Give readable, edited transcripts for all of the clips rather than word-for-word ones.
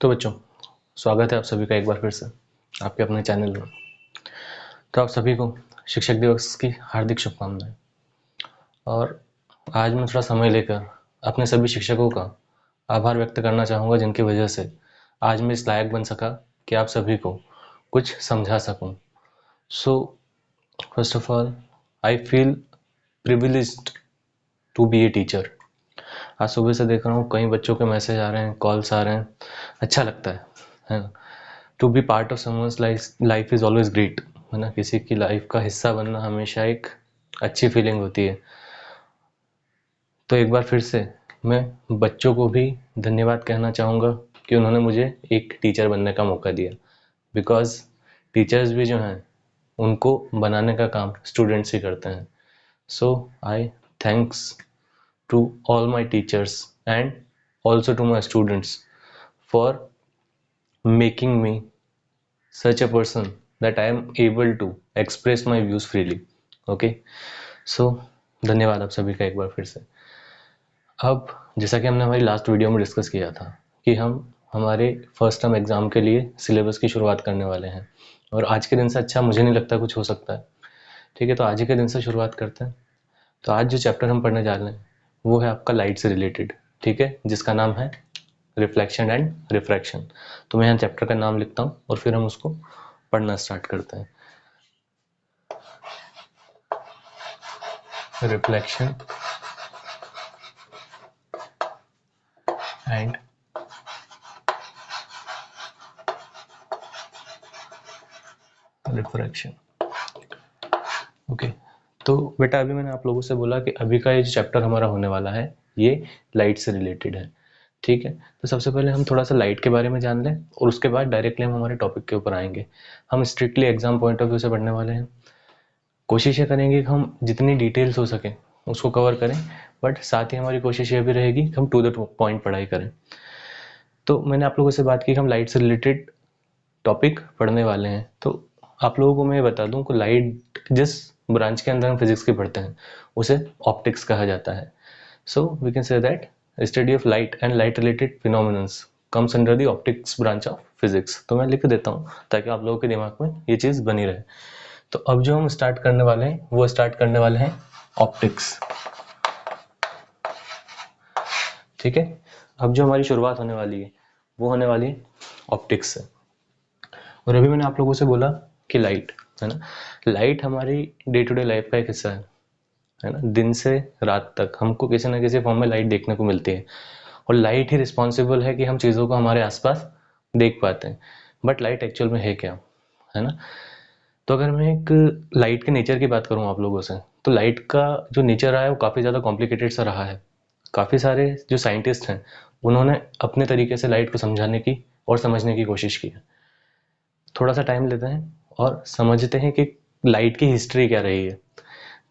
तो बच्चों, स्वागत है आप सभी का एक बार फिर से आपके अपने चैनल में। तो आप सभी को शिक्षक दिवस की हार्दिक शुभकामनाएं। और आज मैं थोड़ा समय लेकर अपने सभी शिक्षकों का आभार व्यक्त करना चाहूँगा, जिनकी वजह से आज मैं इस लायक बन सका कि आप सभी को कुछ समझा सकूँ। So first of all, I feel privileged to be a teacher. आज सुबह से देख रहा हूँ कई बच्चों के मैसेज आ रहे हैं, कॉल्स आ रहे हैं। अच्छा लगता है ना। To be part of someone's life is always great, है ना। किसी की लाइफ का हिस्सा बनना हमेशा एक अच्छी फीलिंग होती है। तो एक बार फिर से मैं बच्चों को भी धन्यवाद कहना चाहूँगा कि उन्होंने मुझे एक टीचर बनने का मौका दिया। बिकॉज टीचर्स भी जो हैं उनको बनाने का काम स्टूडेंट्स ही करते हैं। So I thanks to all my teachers and also to my students for making me such a person that I am able to express my views freely. Okay, so धन्यवाद आप सभी का एक बार फिर से। अब जैसा कि हमने हमारी लास्ट वीडियो में डिस्कस किया था कि हम हमारे फर्स्ट टर्म एग्ज़ाम के लिए सिलेबस की शुरुआत करने वाले हैं, और आज के दिन से अच्छा मुझे नहीं लगता कुछ हो सकता है। ठीक है, तो आज ही के दिन से शुरुआत करते हैं। तो आज जो चैप्टर हम पढ़ने जा रहे हैं वो है आपका लाइट से रिलेटेड, ठीक है, जिसका नाम है रिफ्लेक्शन एंड रिफ्रैक्शन। तो मैं यहाँ चैप्टर का नाम लिखता हूँ और फिर हम उसको पढ़ना स्टार्ट करते हैं। Reflection and refraction. ओके, तो बेटा अभी मैंने आप लोगों से बोला कि अभी का ये जो चैप्टर हमारा होने वाला है ये लाइट से रिलेटेड है। ठीक है, तो सबसे पहले हम थोड़ा सा लाइट के बारे में जान लें और उसके बाद डायरेक्टली हम हमारे टॉपिक के ऊपर आएंगे। हम strictly exam point of view से पढ़ने वाले हैं। कोशिश ये करेंगे कि हम जितनी डिटेल्स हो सके उसको कवर करें, बट साथ ही हमारी कोशिश ये भी रहेगी कि हम टू द पॉइंट पढ़ाई करें। तो मैंने आप लोगों से बात की कि हम लाइट से रिलेटेड टॉपिक पढ़ने वाले हैं। तो आप लोगों को मैं बता दूं कि लाइट जिस ब्रांच के अंदर हम फिजिक्स के पढ़ते हैं उसे ऑप्टिक्स कहा जाता है। So we can say that study of light and light related phenomenons comes under the optics branch of physics. तो मैं लिख देता हूँ ताकि आप लोगों के दिमाग में ये चीज़ बनी रहे। तो अब जो हम स्टार्ट करने वाले हैं वो स्टार्ट करने वाले हैं ऑप्टिक्स। ठीक है, अब जो हमारी शुरुआत होने वाली है वो होने वाली है ऑप्टिक्स से। और अभी मैंने आप लोगों से बोला कि लाइट, है ना, लाइट हमारी डे टू डे लाइफ का एक हिस्सा है ना। दिन से रात तक हमको किसी ना किसी फॉर्म में लाइट देखने को मिलती है, और लाइट ही रिस्पॉन्सिबल है कि हम चीज़ों को हमारे आसपास देख पाते हैं। बट लाइट एक्चुअल में है क्या, है ना। तो अगर मैं एक लाइट के नेचर की बात करूँ आप लोगों से, तो लाइट का जो नेचर रहा है वो काफ़ी ज़्यादा कॉम्प्लिकेटेड सा रहा है। काफ़ी सारे जो साइंटिस्ट हैं उन्होंने अपने तरीके से लाइट को समझाने की और समझने की कोशिश की है। थोड़ा सा टाइम लेते हैं और समझते हैं कि लाइट की हिस्ट्री क्या रही है।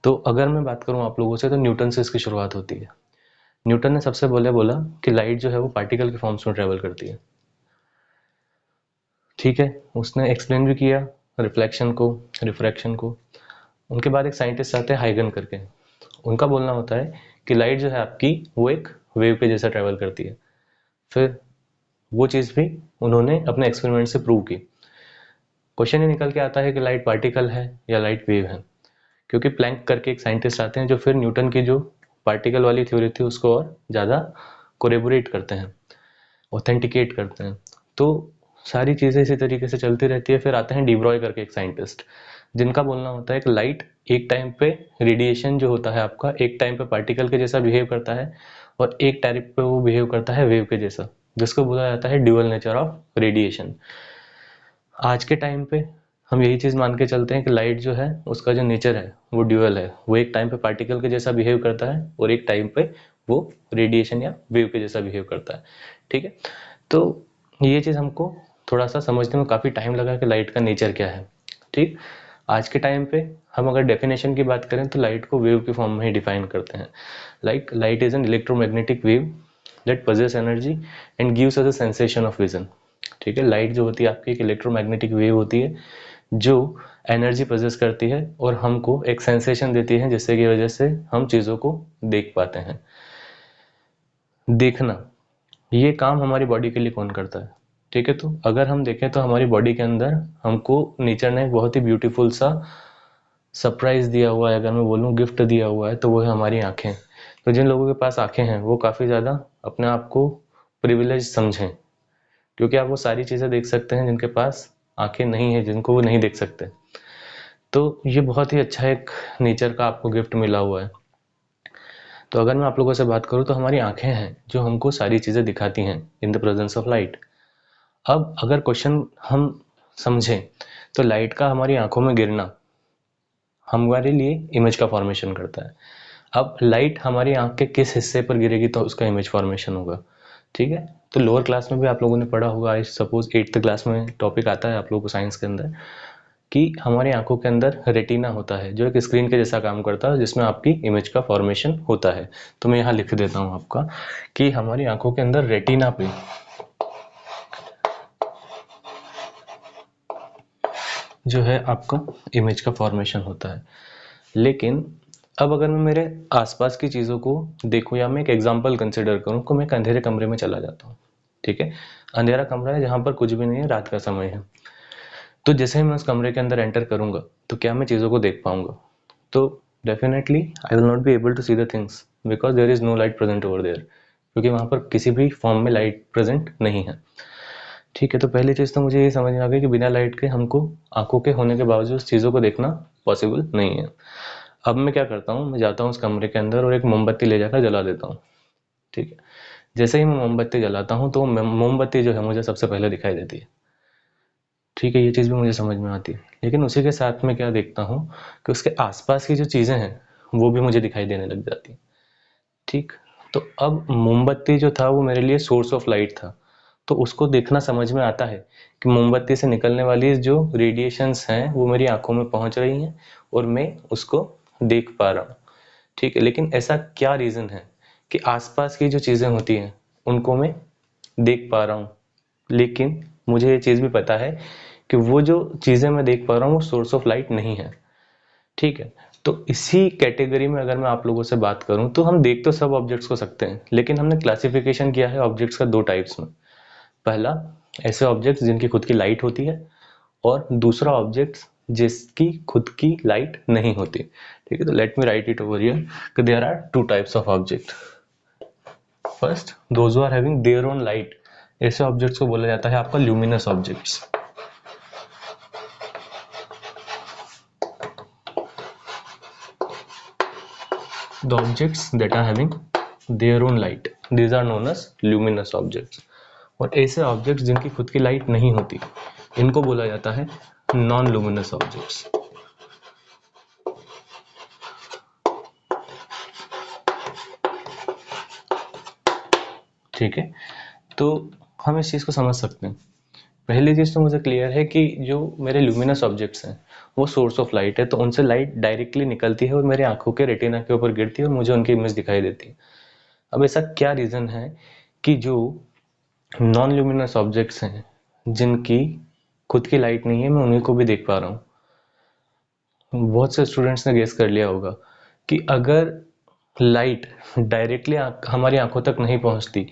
तो अगर मैं बात करूं आप लोगों से, तो न्यूटन से इसकी शुरुआत होती है। न्यूटन ने सबसे पहले बोला कि लाइट जो है वो पार्टिकल के फॉर्म्स में ट्रेवल करती है। ठीक है, उसने एक्सप्लेन भी किया रिफ्लेक्शन को, रिफ्रैक्शन को। उनके बाद एक साइंटिस्ट आते हैं हाइगन करके, उनका बोलना होता है कि लाइट जो है आपकी वो एक वेव के जैसा ट्रेवल करती है। फिर वो चीज़ भी उन्होंने अपने एक्सपेरिमेंट से प्रूव की। क्वेश्चन ये निकल के आता है कि लाइट पार्टिकल है या लाइट वेव है, क्योंकि प्लैंक करके एक साइंटिस्ट आते हैं जो फिर न्यूटन की जो पार्टिकल वाली थ्योरी थी उसको और ज़्यादा कोरेबोरेट करते हैं, ऑथेंटिकेट करते हैं। तो सारी चीज़ें इसी तरीके से चलती रहती है। फिर आते हैं डिब्रॉय करके एक साइंटिस्ट, जिनका बोलना होता है कि लाइट एक टाइम पे रेडिएशन जो होता है आपका, एक टाइम पे पार्टिकल के जैसा बिहेव करता है और एक टाइम पे वो बिहेव करता है वेव के जैसा, जिसको बोला जाता है ड्यूअल नेचर ऑफ रेडिएशन। आज के टाइम पे हम यही चीज़ मान के चलते हैं कि लाइट जो है उसका जो नेचर है वो ड्यूअल है, वो एक टाइम पे पार्टिकल के जैसा बिहेव करता है और एक टाइम पे वो रेडिएशन या वेव के जैसा बिहेव करता है। ठीक है, तो ये चीज़ हमको थोड़ा सा समझने में काफ़ी टाइम लगा कि लाइट का नेचर क्या है। ठीक, आज के टाइम पे हम अगर डेफिनेशन की बात करें तो लाइट को वेव के फॉर्म में ही डिफाइन करते हैं। Light is an electromagnetic wave that possess energy and gives us a sensation of vision. ठीक है, लाइट जो होती है आपकी एक इलेक्ट्रोमैग्नेटिक वेव होती है जो एनर्जी पोजेस करती है और हमको एक सेंसेशन देती है, जिससे की वजह से हम चीज़ों को देख पाते हैं। देखना, ये काम हमारी बॉडी के लिए कौन करता है? ठीक है, तो अगर हम देखें तो हमारी बॉडी के अंदर हमको नेचर ने एक बहुत ही ब्यूटीफुल सा सरप्राइज दिया हुआ है, अगर मैं बोलूँ गिफ्ट दिया हुआ है, तो वो है हमारी आंखें। तो जिन लोगों के पास आंखें हैं वो काफ़ी ज़्यादा अपने आप को प्रिविलेज समझें, क्योंकि आप वो सारी चीज़ें देख सकते हैं जिनके पास आंखें नहीं है, जिनको वो नहीं देख सकते। तो ये बहुत ही अच्छा एक नेचर का आपको गिफ्ट मिला हुआ है। तो अगर मैं आप लोगों से बात करूँ तो हमारी आंखें हैं जो हमको सारी चीज़ें दिखाती हैं in the presence of light. अब अगर क्वेश्चन हम समझें तो लाइट का हमारी आंखों में गिरना हमारे लिए इमेज का फॉर्मेशन करता है। अब लाइट हमारी आंख के किस हिस्से पर गिरेगी तो उसका इमेज फॉर्मेशन होगा। ठीक है, तो लोअर क्लास में भी आप लोगों ने पढ़ा होगा, आई सपोज 8th क्लास में टॉपिक आता है आप लोगों को साइंस के अंदर, कि हमारी आंखों के अंदर रेटिना होता है जो एक स्क्रीन के जैसा काम करता है, जिसमें आपकी इमेज का फॉर्मेशन होता है। तो मैं यहाँ लिख देता हूँ आपका कि हमारी आंखों के अंदर रेटिना पे जो है आपका इमेज का फॉर्मेशन होता है। लेकिन अब अगर मैं मेरे आसपास की चीज़ों को देखूं या मैं एक एग्जांपल कंसिडर करूं तो मैं एक अंधेरे कमरे में चला जाता हूं। ठीक है, अंधेरा कमरा है जहां पर कुछ भी नहीं है, रात का समय है। तो जैसे ही मैं उस कमरे के अंदर एंटर करूंगा तो क्या मैं चीज़ों को देख पाऊंगा? तो definitely I will not be able to see the things because there is no light present over there, क्योंकि वहाँ पर किसी भी फॉर्म में लाइट प्रेजेंट नहीं है। ठीक है, तो पहली चीज़ तो मुझे ये समझ में आ गई कि बिना लाइट के हमको आंखों के होने के बावजूद चीज़ों को देखना पॉसिबल नहीं है। अब मैं क्या करता हूँ, मैं जाता हूँ उस कमरे के अंदर और एक मोमबत्ती ले जाकर जला देता हूँ। ठीक है, जैसे ही मैं मोमबत्ती जलाता हूँ तो मोमबत्ती जो है मुझे सबसे पहले दिखाई देती है। ठीक है, ये चीज़ भी मुझे समझ में आती है, लेकिन उसी के साथ में क्या देखता हूँ कि उसके आसपास की जो चीज़ें हैं वो भी मुझे दिखाई देने लग जाती हैं। ठीक, तो अब मोमबत्ती जो था वो मेरे लिए सोर्स ऑफ लाइट था, तो उसको देखना समझ में आता है कि मोमबत्ती से निकलने वाली जो रेडिएशंस हैं वो मेरी आंखों में पहुंच रही हैं और मैं उसको देख पा रहा हूँ। ठीक है, लेकिन ऐसा क्या रीज़न है कि आसपास की जो चीज़ें होती हैं उनको मैं देख पा रहा हूँ, लेकिन मुझे ये चीज़ भी पता है कि वो जो चीज़ें मैं देख पा रहा हूँ वो सोर्स ऑफ लाइट नहीं है। ठीक है, तो इसी कैटेगरी में अगर मैं आप लोगों से बात करूं तो हम देख तो सब ऑब्जेक्ट्स को सकते हैं, लेकिन हमने क्लासिफिकेशन किया है ऑब्जेक्ट्स का दो टाइप्स में। पहला, ऐसे ऑब्जेक्ट्स जिनकी खुद की लाइट होती है, और दूसरा ऑब्जेक्ट्स जिसकी खुद की लाइट नहीं होती। ठीक है, तो let me write it over here कि there are two types of object. First, those who are having their own light, ऐसे ऑब्जेक्ट्स को बोला जाता है आपका luminous objects. The objects that are having their own light, these are known as luminous objects। और ऐसे objects जिनकी खुद की लाइट नहीं होती, इनको बोला जाता है नॉन लुमिनस ऑब्जेक्ट्स। ठीक है, तो हम इस चीज़ को समझ सकते हैं। पहली चीज़ तो मुझे क्लियर है कि जो मेरे ल्यूमिनस ऑब्जेक्ट्स हैं वो सोर्स ऑफ लाइट है, तो उनसे लाइट डायरेक्टली निकलती है और मेरी आंखों के रेटिना के ऊपर गिरती है और मुझे उनकी इमेज दिखाई देती है। अब ऐसा क्या रीज़न है कि जो नॉन ल्यूमिनस ऑब्जेक्ट्स हैं जिनकी खुद की लाइट नहीं है मैं उन्हीं को भी देख पा रहा हूँ? बहुत से स्टूडेंट्स ने गेस कर लिया होगा कि अगर लाइट डायरेक्टली हमारी आंखों तक नहीं पहुंचती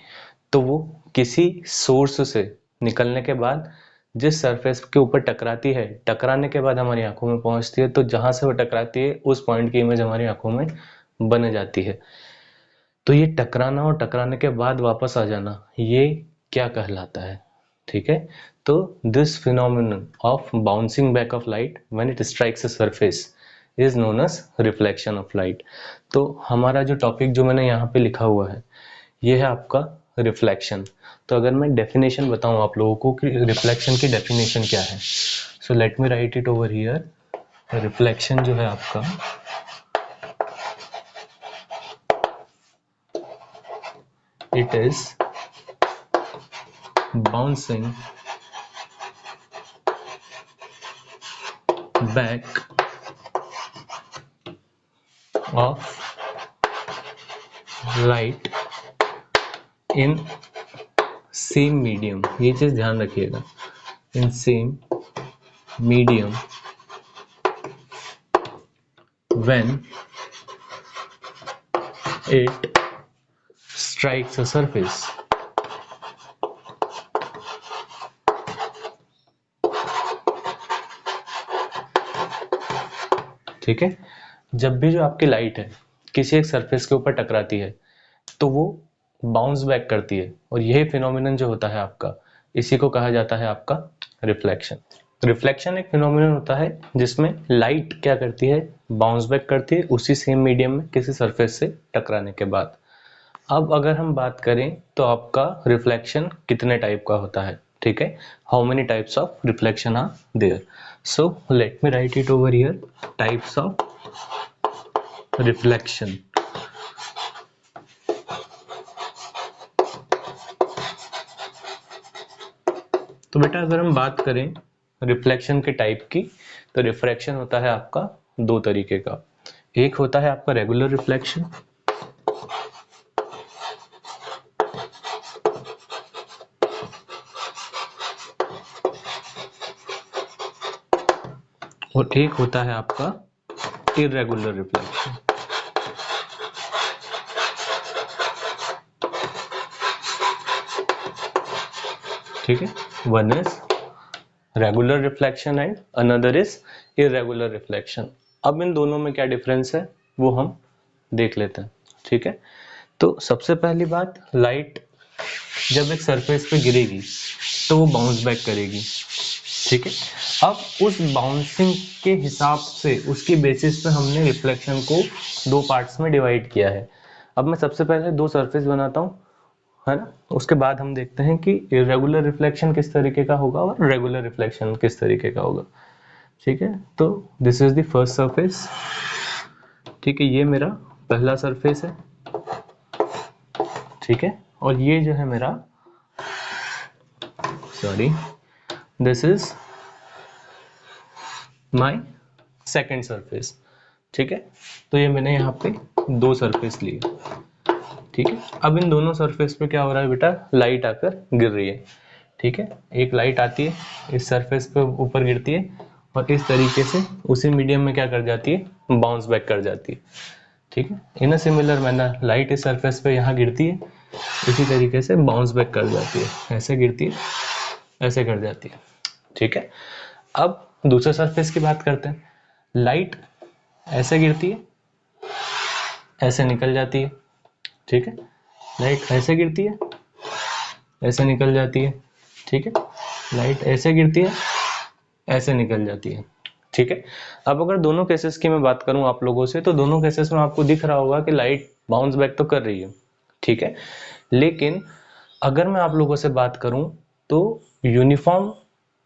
तो वो किसी सोर्स से निकलने के बाद जिस सरफेस के ऊपर टकराती है, टकराने के बाद हमारी आंखों में पहुंचती है, तो जहां से वो टकराती है उस पॉइंट की इमेज हमारी आंखों में बन जाती है। तो ये टकराना और टकराने के बाद वापस आ जाना, ये क्या कहलाता है? ठीक है, तो this phenomenon of bouncing back of light when it strikes a surface is known as reflection of light. तो हमारा जो टॉपिक जो मैंने यहाँ पे लिखा हुआ है ये है आपका रिफ्लेक्शन। तो अगर मैं डेफिनेशन बताऊं आप लोगों को कि रिफ्लेक्शन की डेफिनेशन क्या है, सो let me write it over here. Reflection जो है आपका, it is bouncing back of light in same medium, ये चीज ध्यान रखिएगा, in same medium when it strikes a surface। ठीक है। जब भी जो आपकी लाइट है किसी एक सरफेस के ऊपर टकराती है तो वो बाउंस बैक करती है, और यही फिनोमिनन जो होता है आपका, इसी को कहा जाता है आपका रिफ्लेक्शन। रिफ्लेक्शन एक फिनोमिनन होता है जिसमें लाइट क्या करती है, बाउंस बैक करती है उसी सेम मीडियम में किसी सरफेस से टकराने के बाद। अब अगर हम बात करें तो आपका रिफ्लेक्शन कितने टाइप का होता है, ठीक है, how many types of reflection are there. So let me write it over here, types of reflection. तो बेटा अगर हम बात करें रिफ्लेक्शन के टाइप की, तो रिफ्रैक्शन होता है आपका दो तरीके का। एक होता है आपका रेगुलर रिफ्लेक्शन, और एक होता है आपका इरेगुलर रिफ्लेक्शन। ठीक है, one is regular reflection and another is irregular reflection. अब इन दोनों में क्या डिफरेंस है वो हम देख लेते हैं। ठीक है, तो सबसे पहली बात, लाइट जब एक सरफेस पे गिरेगी तो वो बाउंस बैक करेगी। ठीक है, अब उस बाउंसिंग के हिसाब से उसकी बेसिस पे हमने रिफ्लेक्शन को दो पार्ट्स में डिवाइड किया है। अब मैं सबसे पहले दो सरफेस बनाता हूँ, है ना, उसके बाद हम देखते हैं कि इरेगुलर रिफ्लेक्शन किस तरीके का होगा और रेगुलर रिफ्लेक्शन किस तरीके का होगा। ठीक है, तो this is the first surface. ठीक है, ये मेरा पहला सरफेस है। ठीक है, और ये जो है मेरा, sorry, this is my second surface. ठीक है, तो ये मैंने यहाँ पे दो सरफेस लिए। ठीक है, अब इन दोनों सरफेस पे क्या हो रहा है बेटा, लाइट आकर गिर रही है। ठीक है, एक लाइट आती है, इस सरफेस पे ऊपर गिरती है और इस तरीके से उसी मीडियम में क्या कर जाती है, बाउंस बैक कर जाती है। ठीक है, इन अ सिमिलर मैनर लाइट इस सरफेस पे यहाँ गिरती है, इसी तरीके से बाउंस बैक कर जाती है, ऐसे गिरती है, ऐसे कर जाती है। ठीक है, अब दूसरे सरफेस की बात करते हैं। लाइट ऐसे गिरती है, ऐसे निकल जाती है। ठीक है, लाइट ऐसे गिरती है, ऐसे निकल जाती है। ठीक है, लाइट ऐसे गिरती है, ऐसे निकल जाती है। ठीक है, अब अगर दोनों केसेस की मैं बात करूं आप लोगों से, तो दोनों केसेस में आपको दिख रहा होगा कि लाइट बाउंस बैक तो कर रही है। ठीक है, लेकिन अगर मैं आप लोगों से बात करूं तो यूनिफॉर्म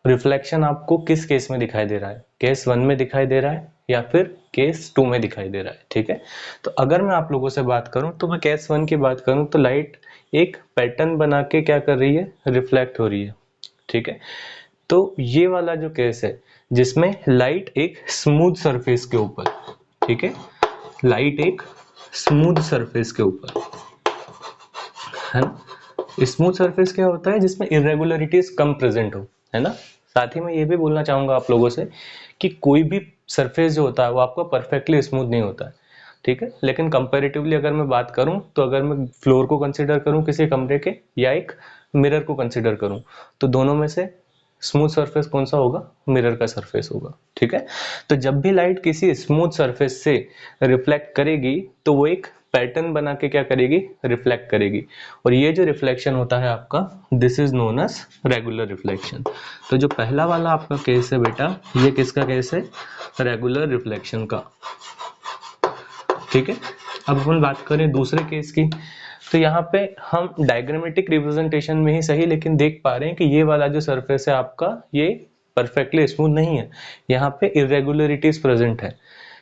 रिफ्लेक्शन आपको किस केस में दिखाई दे रहा है, केस 1 में दिखाई दे रहा है या फिर केस 2 में दिखाई दे रहा है। ठीक है, तो अगर मैं आप लोगों से बात करूं तो मैं केस 1 की बात करूं तो लाइट एक पैटर्न बना के क्या कर रही है, रिफ्लेक्ट हो रही है। ठीक है, तो ये वाला जो केस है जिसमें लाइट एक स्मूथ सरफेस के ऊपर, ठीक है, लाइट एक स्मूथ सरफेस के ऊपर, है ना। स्मूथ सरफेस क्या होता है, जिसमें इरेगुलरिटीज कम प्रेजेंट हो, है ना। साथ ही मैं ये भी बोलना चाहूंगा आप लोगों से कि कोई भी सरफेस जो होता है वो आपका परफेक्टली स्मूथ नहीं होता है। ठीक है, लेकिन कंपैरेटिवली अगर मैं बात करूं तो अगर मैं फ्लोर को कंसीडर करूं किसी कमरे के या एक मिरर को कंसीडर करूं, तो दोनों में से स्मूथ सरफेस कौन सा होगा, मिरर का सरफेस होगा। ठीक है, तो जब भी लाइट किसी स्मूथ सरफेस से रिफ्लेक्ट करेगी तो वो एक पैटर्न बना के क्या करेगी, रिफ्लेक्ट करेगी, और ये जो रिफ्लेक्शन होता है आपका, this is known as regular reflection. तो जो पहला वाला आपका केस है बेटा, ये किसका केस है, रेगुलर रिफ्लेक्शन का। ठीक है, अब अपन बात करें दूसरे केस की, तो यहाँ पे हम डायग्रामेटिक रिप्रेजेंटेशन में ही सही लेकिन देख पा रहे हैं कि ये वाला जो सरफेस है आपका, ये परफेक्टली स्मूथ नहीं है, यहाँ पे इरेगुलरिटीज प्रेजेंट है।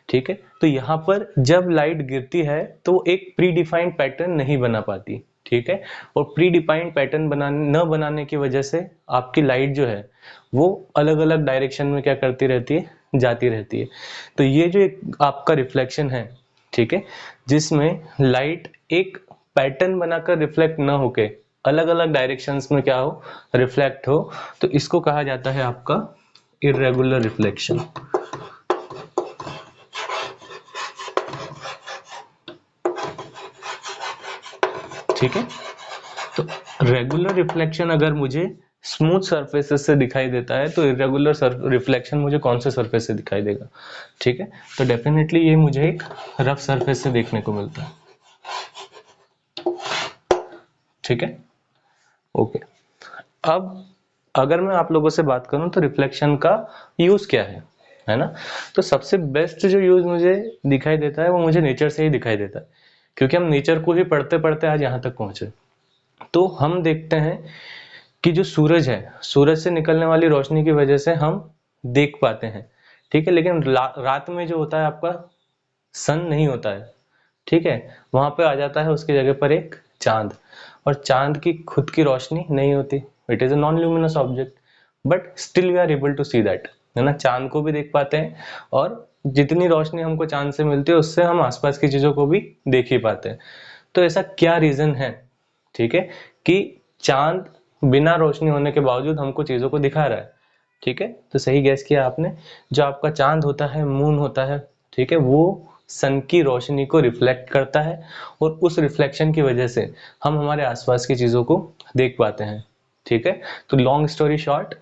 ठीक है, तो यहाँ पर जब लाइट गिरती है तो एक प्री डिफाइंड पैटर्न नहीं बना पाती। ठीक है, और प्री डिफाइंड पैटर्न न बनाने की वजह से आपकी लाइट जो है वो अलग अलग डायरेक्शन में क्या करती रहती है, जाती रहती है। तो ये जो एक आपका रिफ्लेक्शन है, ठीक है, जिसमें लाइट एक पैटर्न बनाकर रिफ्लेक्ट ना होके अलग अलग डायरेक्शंस में क्या हो, रिफ्लेक्ट हो, तो इसको कहा जाता है आपका इरेगुलर रिफ्लेक्शन। ठीक है, तो रेगुलर रिफ्लेक्शन अगर मुझे स्मूथ सरफेसेस से दिखाई देता है, तो इरेगुलर रिफ्लेक्शन मुझे कौन से सरफेस से दिखाई देगा? ठीक है, तो डेफिनेटली ये मुझे एक रफ सरफेस से देखने को मिलता है। ठीक है, ओके। अब अगर मैं आप लोगों से बात करूं तो रिफ्लेक्शन का यूज क्या है ना? तो सबसे बेस्ट जो यूज मुझे दिखाई देता है वो मुझे नेचर से ही दिखाई देता है, क्योंकि हम नेचर को ही पढ़ते पढ़ते आज यहाँ तक पहुंचे। तो हम देखते हैं कि जो सूरज है, सूरज से निकलने वाली रोशनी की वजह से हम देख पाते हैं, ठीक है, लेकिन रात में जो होता है आपका सन नहीं होता है, ठीक है, वहां पे आ जाता है उसकी जगह पर एक चांद, और चांद की खुद की रोशनी नहीं होती, it is a non luminous object, but still we are able to see that, है ना, चांद को भी देख पाते हैं, और जितनी रोशनी हमको चांद से मिलती है उससे हम आसपास की चीजों को भी देख ही पाते हैं। तो ऐसा क्या रीजन है, ठीक है, कि चांद बिना रोशनी होने के बावजूद हमको चीजों को दिखा रहा है? ठीक है, तो सही गैस किया आपने। जो आपका चांद होता है, मून होता है, ठीक है, वो सन की रोशनी को रिफ्लेक्ट करता है, और उस रिफ्लेक्शन की वजह से हम हमारे आसपास की चीजों को देख पाते हैं। ठीक है, तो लॉन्ग स्टोरी शॉर्ट,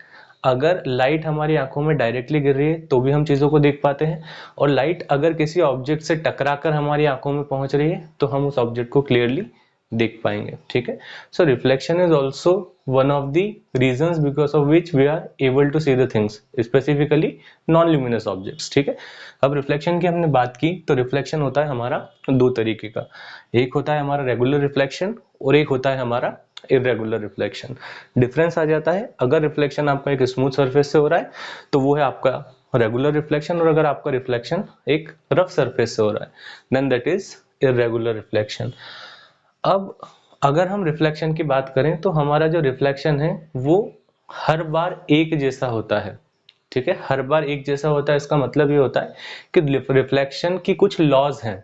अगर लाइट हमारी आंखों में डायरेक्टली गिर रही है तो भी हम चीजों को देख पाते हैं, और लाइट अगर किसी ऑब्जेक्ट से टकराकर हमारी आंखों में पहुंच रही है तो हम उस ऑब्जेक्ट को क्लियरली देख पाएंगे। ठीक है, so reflection is also one of the reasons because of which we are able to see the things, specifically non luminous objects. ठीक है, अब रिफ्लेक्शन की हमने बात की, तो रिफ्लेक्शन होता है हमारा दो तरीके का, एक होता है हमारा रेगुलर रिफ्लेक्शन और एक होता है हमारा इरेगुलर रिफ्लेक्शन। डिफरेंस आ जाता है, अगर रिफ्लेक्शन आपका एक स्मूथ सरफेस से हो रहा है तो वो है आपका रेगुलर रिफ्लेक्शन, और अगर आपका रिफ्लेक्शन एक रफ सरफेस से हो रहा है then that is irregular reflection. अब अगर हम रिफ्लेक्शन की बात करें तो हमारा जो रिफ्लेक्शन है वो हर बार एक जैसा होता है। ठीक है, हर बार एक जैसा होता है, इसका मतलब ये होता है कि रिफ्लेक्शन की कुछ लॉज हैं।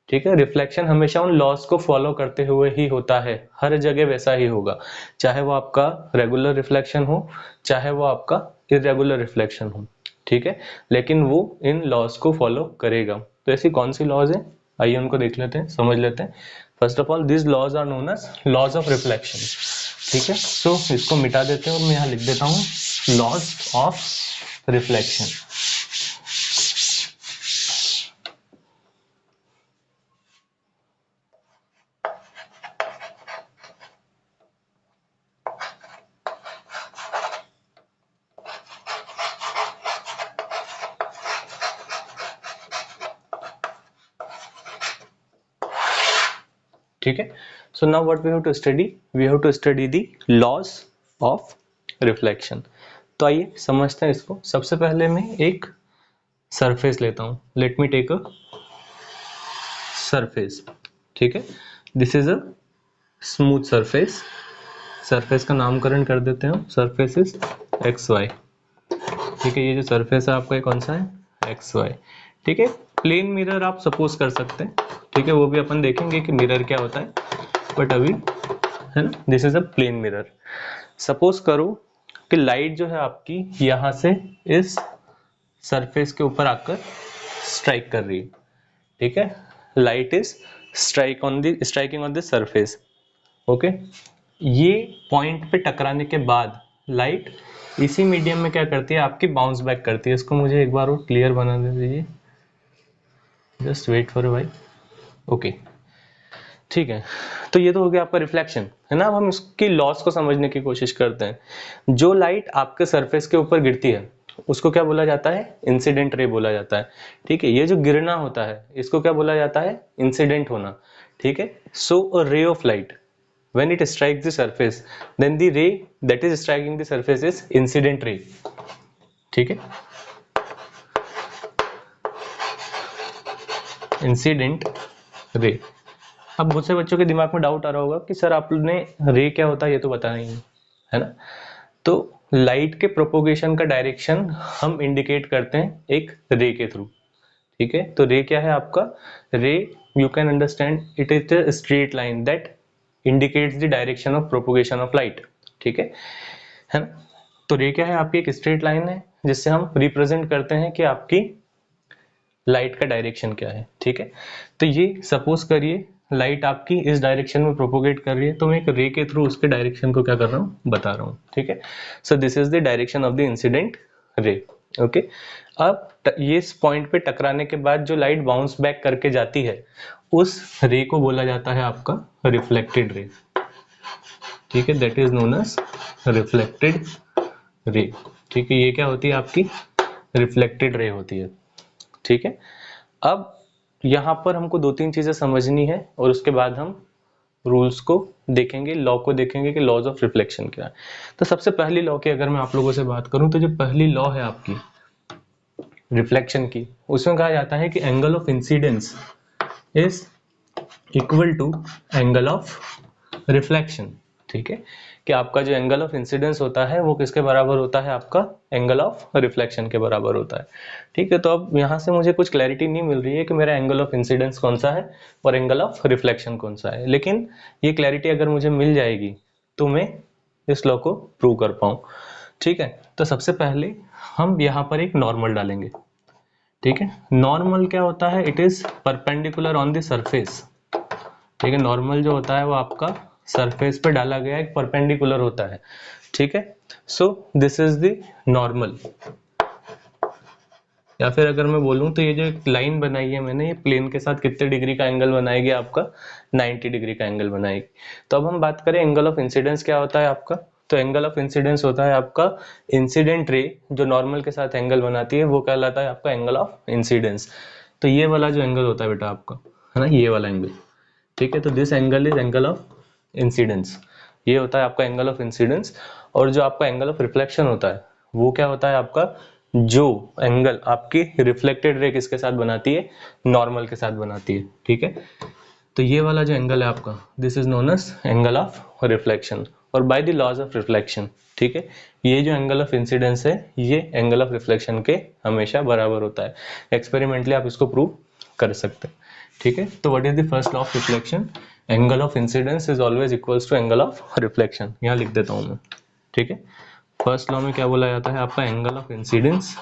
ठीक है, रिफ्लेक्शन हमेशा उन लॉज को फॉलो करते हुए ही होता है, हर जगह वैसा ही होगा, चाहे वो आपका रेगुलर रिफ्लेक्शन हो चाहे वो आपका इरेगुलर रिफ्लेक्शन हो। ठीक है, लेकिन वो इन लॉज को फॉलो करेगा। तो ऐसी कौन सी लॉज है, आइए उनको देख लेते हैं, समझ लेते हैं। First of all this laws are known as laws of reflection. ठीक है, सो इसको मिटा देते हैं और मैं यहाँ लिख देता हूँ लॉज ऑफ रिफ्लेक्शन। ठीक है, so now what we have to study, we have to study the laws of reflection. तो आइए समझते हैं इसको। सबसे पहले मैं एक सरफेस लेता हूं, let me take a surface. ठीक है, this is a smooth surface, surface का नामकरण कर देते हैं हम, सरफेस इज एक्स वाई। ठीक है, ये जो सरफेस है आपका ये कौन सा है, एक्स वाई। ठीक है, प्लेन मिरर आप सपोज कर सकते हैं, ठीक है, वो भी अपन देखेंगे कि मिरर क्या होता है, बट अभी, है ना, this is a plane mirror. Suppose करो कि लाइट जो है आपकी यहां से इस सरफेस के ऊपर आकर स्ट्राइक कर रही है। ठीक है, light is striking on this surface. Okay, ये पॉइंट पे टकराने के बाद लाइट इसी मीडियम में क्या करती है, आपकी बाउंस बैक करती है। इसको मुझे एक बार और क्लियर बना दे दीजिए, जस्ट वेट फॉर भाई। ओके, ठीक है, तो ये तो हो गया आपका रिफ्लेक्शन, है ना। अब हम इसकी लॉस को समझने की कोशिश करते हैं। जो लाइट आपके सरफेस के ऊपर गिरती है उसको क्या बोला जाता है, इंसिडेंट रे बोला जाता है। ठीक है, ये जो गिरना होता है इसको क्या बोला जाता है, इंसिडेंट होना। ठीक है, so a ray of light when it strikes the surface then the ray that is striking the surface is incident ray। ठीक है, इंसिडेंट रे। अब बहुत से बच्चों के दिमाग में डाउट आ रहा होगा कि सर आपने रे क्या होता है ये तो बताया नहीं है ना। तो लाइट के प्रोपोगेशन का डायरेक्शन हम इंडिकेट करते हैं एक रे के थ्रू। ठीक है, तो रे क्या है आपका, रे you can understand it is the straight line that indicates the direction of propagation of light. ठीक है ना। तो रे क्या है, आपकी एक स्ट्रेट लाइन है जिससे हम रिप्रेजेंट करते हैं कि आपकी लाइट का डायरेक्शन क्या है। ठीक है, तो ये सपोज करिए लाइट आपकी इस डायरेक्शन में प्रोपोगेट कर रही है, तो मैं एक रे के थ्रू उसके डायरेक्शन को क्या कर रहा हूँ, बता रहा हूँ, ठीक है। So this is the direction of the incident रे, ओके। अब ये इस पॉइंट पे टकराने के बाद जो लाइट बाउंस बैक करके जाती है, उस रे को बोला जाता है आपका रिफ्लेक्टेड रे, ठीक है। That is known as reflected ray, ठीक है। ये क्या होती है आपकी रिफ्लेक्टेड रे होती है, ठीक है। अब यहाँ पर हमको दो तीन चीजें समझनी है और उसके बाद हम रूल्स को देखेंगे, लॉ को देखेंगे कि लॉज ऑफ रिफ्लेक्शन क्या है। तो सबसे पहली लॉ की अगर मैं आप लोगों से बात करूं, तो जो पहली लॉ है आपकी रिफ्लेक्शन की, उसमें कहा जाता है कि angle of incidence is equal to angle of reflection, ठीक है। कि आपका जो एंगल ऑफ इंसिडेंस होता है वो किसके बराबर होता है, आपका एंगल ऑफ रिफ्लेक्शन के बराबर होता है, ठीक है। तो अब यहाँ से मुझे कुछ क्लैरिटी नहीं मिल रही है कि मेरा एंगल ऑफ इंसिडेंस कौन सा है और एंगल ऑफ रिफ्लेक्शन कौन सा है, लेकिन ये क्लैरिटी अगर मुझे मिल जाएगी तो मैं इस लॉ को प्रूव कर पाऊँ, ठीक है। तो सबसे पहले हम यहाँ पर एक नॉर्मल डालेंगे, ठीक है। नॉर्मल क्या होता है, it is perpendicular on the surface, ठीक है। नॉर्मल जो होता है वो आपका सरफेस पे डाला गया एक परपेंडिकुलर होता है, ठीक है। So this is the normal, या फिर अगर मैं बोलूं तो ये जो एक लाइन बनाई है मैंने, ये प्लेन के साथ कितने डिग्री का एंगल बनाएगी, आपका 90 डिग्री का एंगल बनाएगी। तो अब हम बात करें एंगल ऑफ इंसिडेंस क्या होता है आपका, तो एंगल ऑफ इंसिडेंस होता है आपका इंसिडेंट रे जो नॉर्मल के साथ एंगल बनाती है, वो कहलाता है आपका एंगल ऑफ इंसिडेंस। तो ये वाला जो एंगल होता है बेटा आपका, है ना, ये वाला एंगल, ठीक है। तो this angle is angle of incidence, ये होता है आपका एंगल ऑफ इंसिडेंस। और जो आपका एंगल ऑफ रिफ्लेक्शन होता है वो क्या होता है आपका, जो एंगल आपकी रिफ्लेक्टेड रे किसके साथ बनाती है, नॉर्मल के साथ बनाती है, ठीक है। तो ये वाला जो एंगल है आपका, this is known as angle of reflection. और by the laws of reflection, ठीक है, ये जो एंगल ऑफ इंसिडेंस है ये एंगल ऑफ रिफ्लेक्शन के हमेशा बराबर होता है। एक्सपेरिमेंटली आप इसको प्रूव कर सकते हैं, ठीक है। तो what is the first law of reflection, angle of incidence is always equals to angle of reflection. यहाँ लिख देता हूं मैं, ठीक है। फर्स्ट लॉ में क्या बोला जाता है आपका, angle of incidence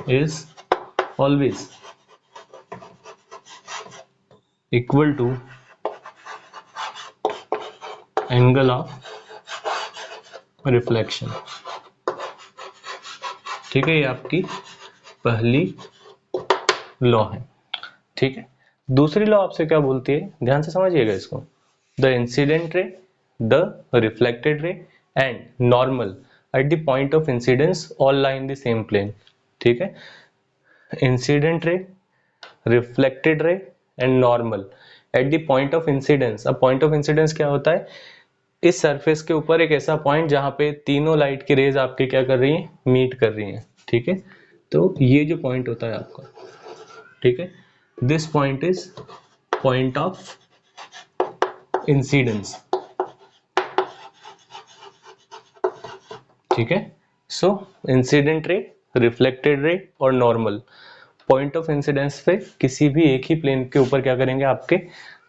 is always equal to angle of reflection, ठीक है। ये आपकी पहली लॉ है, ठीक है। दूसरी लॉ आपसे क्या बोलती है, ध्यान से समझिएगा इसको, the incident ray, the reflected ray and normal at the point of incidence all lie in the same plane, ठीक है। Incident ray, reflected ray and normal at the point of incidence. अब पॉइंट ऑफ इंसिडेंस क्या होता है, इस surface के ऊपर एक ऐसा पॉइंट जहां पे तीनों लाइट की रेज आपकी क्या कर रही हैं, मीट कर रही हैं, ठीक है। तो ये जो पॉइंट होता है आपका, ठीक है, this point is point of incidence, ठीक है। सो इंसिडेंट रे, रिफ्लेक्टेड रे और नॉर्मल पॉइंट ऑफ इंसिडेंस पे किसी भी एक ही प्लेन के ऊपर क्या करेंगे, आपके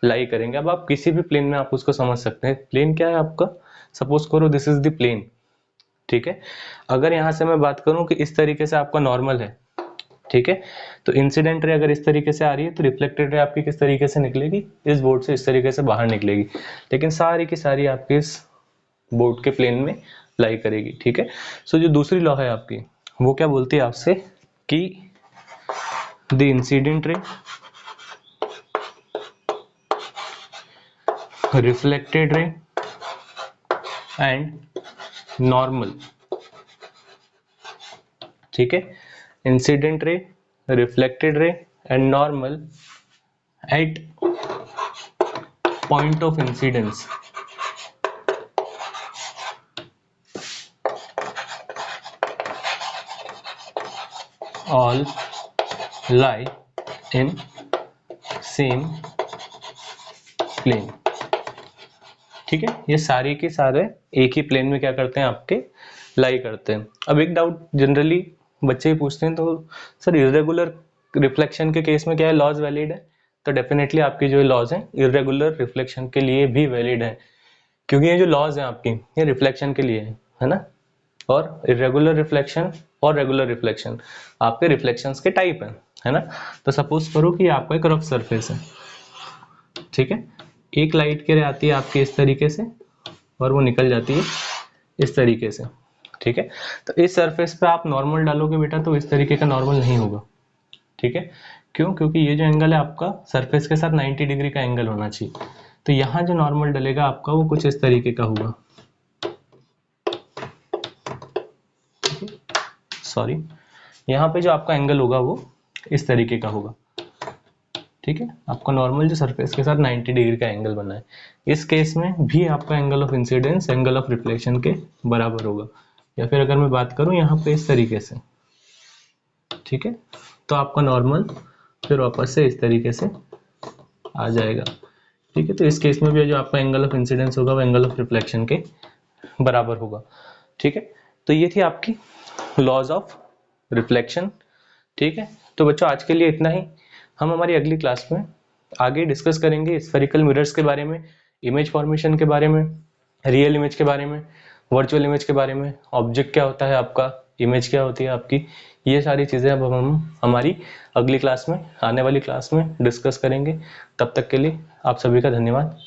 लाई करेंगे। अब आप किसी भी प्लेन में आप उसको समझ सकते हैं, प्लेन क्या है आपका, सपोज करो दिस इज द प्लेन, ठीक है। अगर यहां से मैं बात करूं कि इस तरीके से आपका नॉर्मल है, ठीक है, तो इंसिडेंट रे अगर इस तरीके से आ रही है तो रिफ्लेक्टेड रे आपकी किस तरीके से निकलेगी, इस बोर्ड से इस तरीके से बाहर निकलेगी, लेकिन सारी की सारी आपके इस बोर्ड के प्लेन में लाई करेगी, ठीक है। सो जो दूसरी लॉ है आपकी, वो क्या बोलती है आपसे कि the incident ray, reflected ray and normal, ठीक है, incident ray, reflected ray and normal eight point of incidence all lie in same plane, ठीक है। ये सारे के सारे एक ही प्लेन में क्या करते हैं, आपके लाई करते हैं। अब एक डाउट जनरली बच्चे ही पूछते हैं, तो सर इरेगुलर रिफ्लेक्शन के केस में क्या है, लॉज वैलिड है, तो डेफिनेटली आपकी जो लॉज हैं इरेगुलर रिफ्लेक्शन के लिए भी वैलिड है, क्योंकि ये जो लॉज हैं आपकी ये रिफ्लेक्शन के लिए है ना। और इरेगुलर रिफ्लेक्शन और रेगुलर रिफ्लेक्शन आपके रिफ्लेक्शंस के टाइप है ना। तो सपोज करो कि आपका एक रफ सरफेस है, ठीक है, एक लाइट के रे आती है आपकी इस तरीके से और वो निकल जाती है इस तरीके से, ठीक है। तो इस सरफेस पे आप नॉर्मल डालोगे बेटा तो इस तरीके का नॉर्मल नहीं होगा, ठीक है। क्यों? क्योंकि ये जो एंगल है आपका सरफेस के साथ 90 डिग्री का एंगल होना चाहिए। तो यहाँ जो नॉर्मल डलेगा आपका वो कुछ इस तरीके का होगा, सॉरी, यहाँ पे जो आपका एंगल होगा वो इस तरीके का होगा, ठीक है। आपका नॉर्मल जो सरफेस के साथ 90 डिग्री का एंगल बना है, इस केस में भी आपका angle of incidence angle of reflection के बराबर होगा। या फिर अगर मैं बात करूं यहाँ पे इस तरीके से, ठीक है, तो आपका नॉर्मल फिर वापस से इस तरीके से आ जाएगा, ठीक है। तो इस केस में भी जो आपका एंगल ऑफ इंसिडेंस होगा वो एंगल ऑफ रिफ्लेक्शन के बराबर होगा, ठीक है। तो ये थी आपकी लॉज ऑफ रिफ्लेक्शन, ठीक है। तो बच्चों आज के लिए इतना ही। हम हमारी अगली क्लास में आगे डिस्कस करेंगे स्फेरिकल मिरर्स के बारे में, इमेज फॉर्मेशन के बारे में, रियल इमेज के बारे में, वर्चुअल इमेज के बारे में, ऑब्जेक्ट क्या होता है आपका, इमेज क्या होती है आपकी। ये सारी चीज़ें अब हम हमारी अगली क्लास में, आने वाली क्लास में डिस्कस करेंगे। तब तक के लिए आप सभी का धन्यवाद।